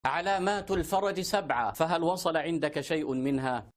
علامات الفرج 7، فهل وصل عندك شيء منها؟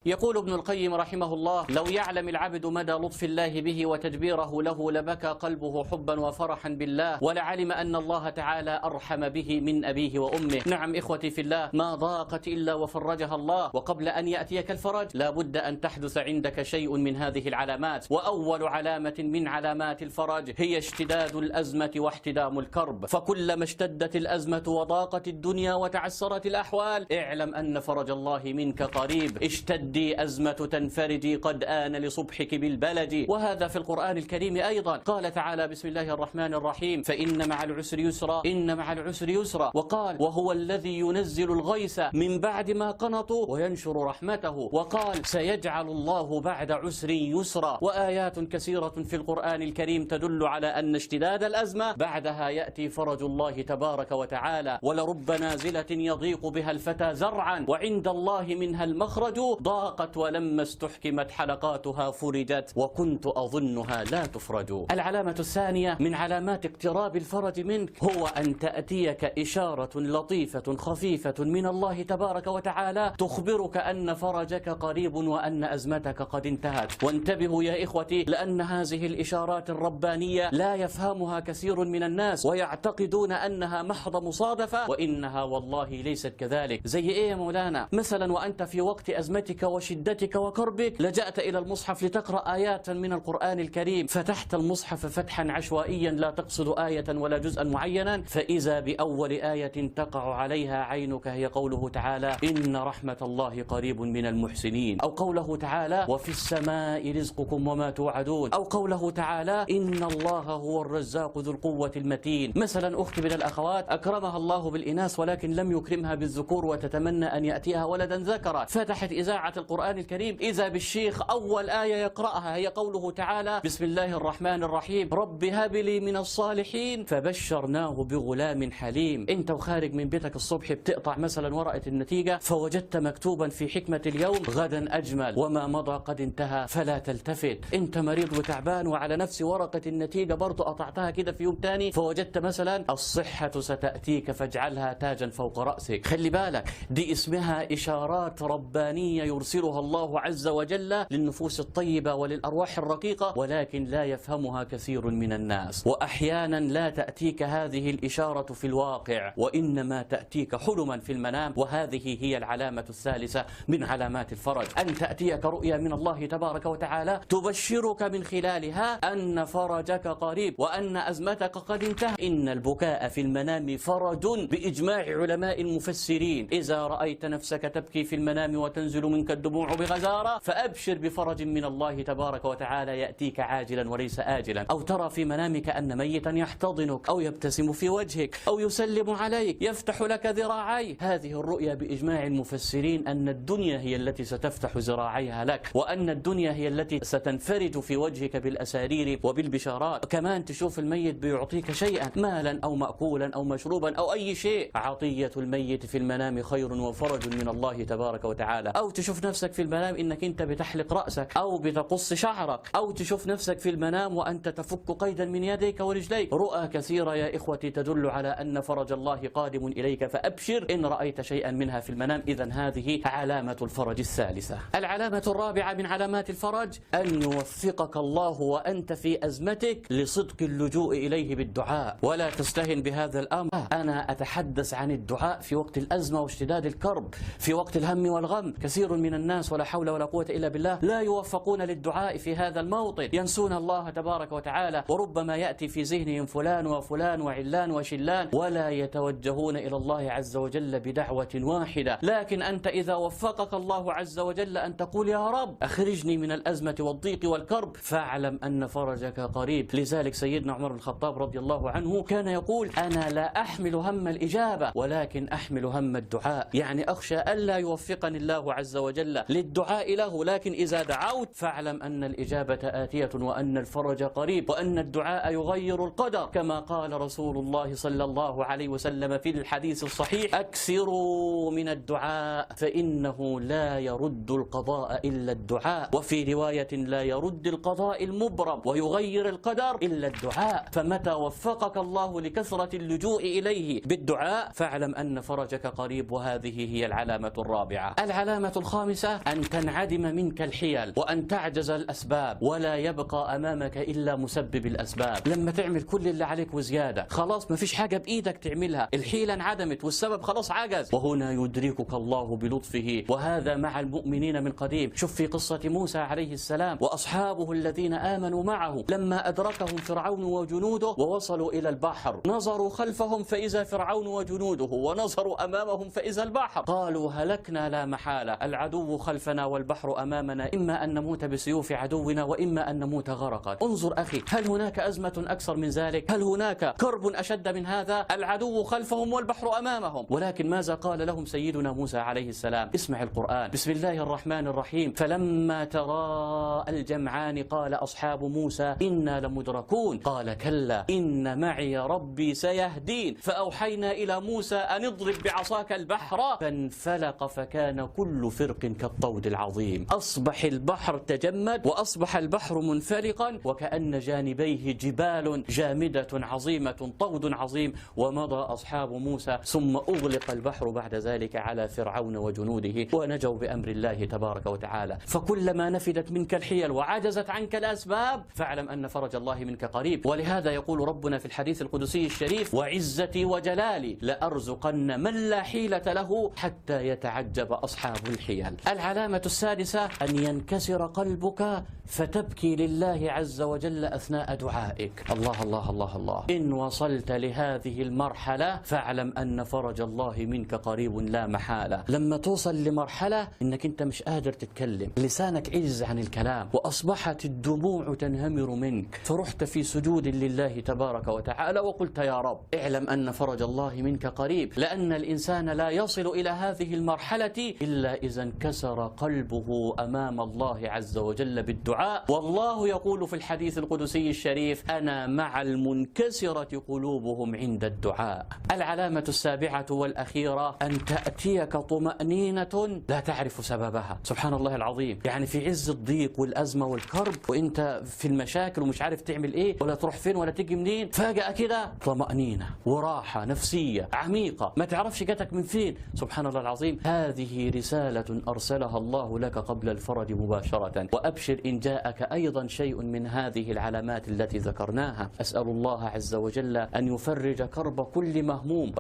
يقول ابن القيم رحمه الله: لو يعلم العبد مدى لطف الله به وتدبيره له لبكى قلبه حبا وفرحا بالله، ولعلم أن الله تعالى أرحم به من أبيه وأمه. نعم إخوتي في الله، ما ضاقت إلا وفرجها الله، وقبل أن يأتيك الفرج لا بد أن تحدث عندك شيء من هذه العلامات. وأول علامة من علامات الفرج هي اشتداد الأزمة واحتدام الكرب، فكلما اشتدت الأزمة وضاقت الدنيا وتعسرت الأحوال اعلم أن فرج الله منك قريب. اشتدي أزمة تنفردي، قد آن لصبحك بالبلد. وهذا في القرآن الكريم أيضا. قال تعالى: بسم الله الرحمن الرحيم: فإن مع العسر يسرا، إن مع العسر يسرا. وقال: وهو الذي ينزل الغيث من بعد ما قنطوا وينشر رحمته. وقال: سيجعل الله بعد عسر يسرا. وآيات كثيرة في القرآن الكريم تدل على أن اشتداد الأزمة بعدها يأتي فرج الله تبارك وتعالى. ولرب نازلة يضيق بها الفتى زرعا وعند الله منها المخرج، ضاقت ولما استحكمت حلقاتها فرجت وكنت أظنها لا تفرج. العلامة الثانية من علامات اقتراب الفرج منك هو أن تأتيك إشارة لطيفة خفيفة من الله تبارك وتعالى تخبرك أن فرجك قريب وأن أزمتك قد انتهت. وانتبهوا يا إخوتي، لأن هذه الإشارات الربانية لا يفهمها كثير من الناس ويعتقدون أنها محض مصادفة، وإنها والله ليست كذلك. زي إيه يا مولانا؟ مثلا وأنت في وقت أزمتك وشدتك وكربك لجأت إلى المصحف لتقرأ آيات من القرآن الكريم، فتحت المصحف فتحا عشوائيا لا تقصد آية ولا جزءا معينا، فإذا بأول آية تقع عليها عينك هي قوله تعالى: إن رحمة الله قريب من المحسنين، أو قوله تعالى: وفي السماء رزقكم وما توعدون، أو قوله تعالى: إن الله هو الرزاق ذو القوة المتين. مثلا أختي من الأخوات أكرمها الله بالإناث ولكن لم يكرمها بالذكور وتتمنى أن يأتيها ولدا ذكرا، فتحت إذاعة القرآن الكريم إذا بالشيخ أول آية يقرأها هي قوله تعالى: بسم الله الرحمن الرحيم: رب هب لي من الصالحين فبشرناه بغلام حليم. أنت وخارج من بيتك الصبح بتقطع مثلا ورقة النتيجة فوجدت مكتوبا في حكمة اليوم: غدا أجمل وما مضى قد انتهى فلا تلتفت. أنت مريض وتعبان وعلى نفس ورقة النتيجة برضو قطعتها كده في يوم تاني فوجدت مثلا: الصحة ستأتيك فاجعلها تاجا فوق رأسك. خلي بالك، دي اسمها إشارات ربانية يرسلها الله عز وجل للنفوس الطيبة وللأرواح الرقيقة، ولكن لا يفهمها كثير من الناس. وأحيانا لا تأتيك هذه الإشارة في الواقع وإنما تأتيك حلما في المنام، وهذه هي العلامة الثالثة من علامات الفرج، أن تأتيك رؤيا من الله تبارك وتعالى تبشرك من خلالها أن فرجك قريب وأن أزمتك قد انتهت. إن البكاء في المنام فرج بإجماع علماء المفسرين. إذا رأيت نفسك تبكي في المنام وتنزل منك الدموع بغزارة فأبشر بفرج من الله تبارك وتعالى يأتيك عاجلا وليس آجلا. أو ترى في منامك أن ميتا يحتضنك أو يبتسم في وجهك أو يسلم عليك يفتح لك ذراعيه. هذه الرؤيا بإجماع المفسرين أن الدنيا هي التي ستفتح ذراعيها لك، وأن الدنيا هي التي ستنفرج في وجهك بالأسارير وبالبشارات. كمان تشوف الميت بيعطيك شيئا، مالا أو مأكولا أو مشروبا أو أي شيء. عطية الميت في المنام خير وفرج من الله تبارك وتعالى. أو تشوف نفسك في المنام إنك أنت بتحلق رأسك أو بتقص شعرك، أو تشوف نفسك في المنام وأنت تفك قيدا من يديك ورجليك. رؤى كثيرة يا إخوتي تدل على أن فرج الله قادم إليك، فأبشر إن رأيت شيئا منها في المنام. إذن هذه علامة الفرج الثالثة. العلامة الرابعة من علامات الفرج أن يوفقك الله وأنت في أزمتك لصدق اللجوء إليه بالدعاء، ولا تستهن بهذا الأمر. أنا أتحدث عن الدعاء في وقت الأزمة واشتداد الكرب، في وقت الهم والغم. كثير من الناس ولا حول ولا قوة إلا بالله لا يوفقون للدعاء في هذا الموطن، ينسون الله تبارك وتعالى، وربما يأتي في ذهنهم فلان وفلان وعلان وشلان، ولا يتوجهون إلى الله عز وجل بدعوة واحدة. لكن أنت إذا وفقك الله عز وجل أن تقول: يا رب أخرجني من الأزمة والضيق والكرب، فاعلم أن فرجك قريب. لذلك سيدنا عمر بن الخطاب رضي الله عنه كان يقول: أنا لا أحمل هم الإجابة ولكن أحمل هم الدعاء، يعني أخشى ألا يوفقني الله عز وجل وجل للدعاء له، لكن إذا دعوت فاعلم أن الإجابة آتية وأن الفرج قريب وأن الدعاء يغير القدر، كما قال رسول الله صلى الله عليه وسلم في الحديث الصحيح: أكثروا من الدعاء فإنه لا يرد القضاء إلا الدعاء، وفي رواية: لا يرد القضاء المبرم ويغير القدر إلا الدعاء. فمتى وفقك الله لكثرة اللجوء إليه بالدعاء فاعلم أن فرجك قريب. وهذه هي العلامة الرابعة. العلامة الخامسة: أن تنعدم منك الحيل وأن تعجز الأسباب ولا يبقى أمامك إلا مسبب الأسباب. لما تعمل كل اللي عليك وزيادة، خلاص ما فيش حاجة بإيدك تعملها، الحيلة انعدمت والسبب خلاص عجز، وهنا يدركك الله بلطفه. وهذا مع المؤمنين من قديم. شوف في قصة موسى عليه السلام وأصحابه الذين آمنوا معه، لما أدركهم فرعون وجنوده ووصلوا إلى البحر، نظروا خلفهم فإذا فرعون وجنوده، ونظروا أمامهم فإذا البحر، قالوا هلكنا لا محالة، العدو خلفنا والبحر أمامنا، إما أن نموت بسيوف عدونا وإما أن نموت غرقا. انظر أخي، هل هناك أزمة أكثر من ذلك؟ هل هناك كرب أشد من هذا؟ العدو خلفهم والبحر أمامهم. ولكن ماذا قال لهم سيدنا موسى عليه السلام؟ اسمع القرآن. بسم الله الرحمن الرحيم: فلما تراءى الجمعان قال أصحاب موسى إنا لمدركون قال كلا إن معي ربي سيهدين فأوحينا إلى موسى أن اضرب بعصاك البحر فانفلق فكان كل فرق كالطود العظيم. أصبح البحر تجمد وأصبح البحر منفلقا وكأن جانبيه جبال جامدة عظيمة، طود عظيم. ومضى أصحاب موسى ثم أغلق البحر بعد ذلك على فرعون وجنوده ونجوا بأمر الله تبارك وتعالى. فكلما نفدت منك الحيل وعجزت عنك الأسباب فاعلم أن فرج الله منك قريب. ولهذا يقول ربنا في الحديث القدسي الشريف: وعزتي وجلالي لأرزقن من لا حيلة له حتى يتعجب أصحاب الحيل. العلامة السادسة: أن ينكسر قلبك فتبكي لله عز وجل أثناء دعائك. الله الله الله الله. إن وصلت لهذه المرحلة فاعلم أن فرج الله منك قريب لا محالة. لما توصل لمرحلة إنك أنت مش قادر تتكلم، لسانك عجز عن الكلام وأصبحت الدموع تنهمر منك، فرحت في سجود لله تبارك وتعالى وقلت يا رب، اعلم أن فرج الله منك قريب، لأن الإنسان لا يصل إلى هذه المرحلة إلا إذا انكسر قلبه أمام الله عز وجل بالدعاء. والله يقول في الحديث القدسي الشريف: أنا مع المنكسرة قلوبهم عند الدعاء. العلامة السابعة والأخيرة: أن تأتيك طمأنينة لا تعرف سببها. سبحان الله العظيم، يعني في عز الضيق والأزمة والكرب وإنت في المشاكل ومش عارف تعمل إيه ولا تروح فين ولا تيجي منين، فجأة كده طمأنينة وراحة نفسية عميقة ما تعرفش جاتك من فين. سبحان الله العظيم. هذه رسالة أرسلها الله لك قبل الفرج مباشرة. وأبشر إن جاءك أيضا شيء من هذه العلامات التي ذكرناها. أسأل الله عز وجل أن يفرج كرب كل مهموم.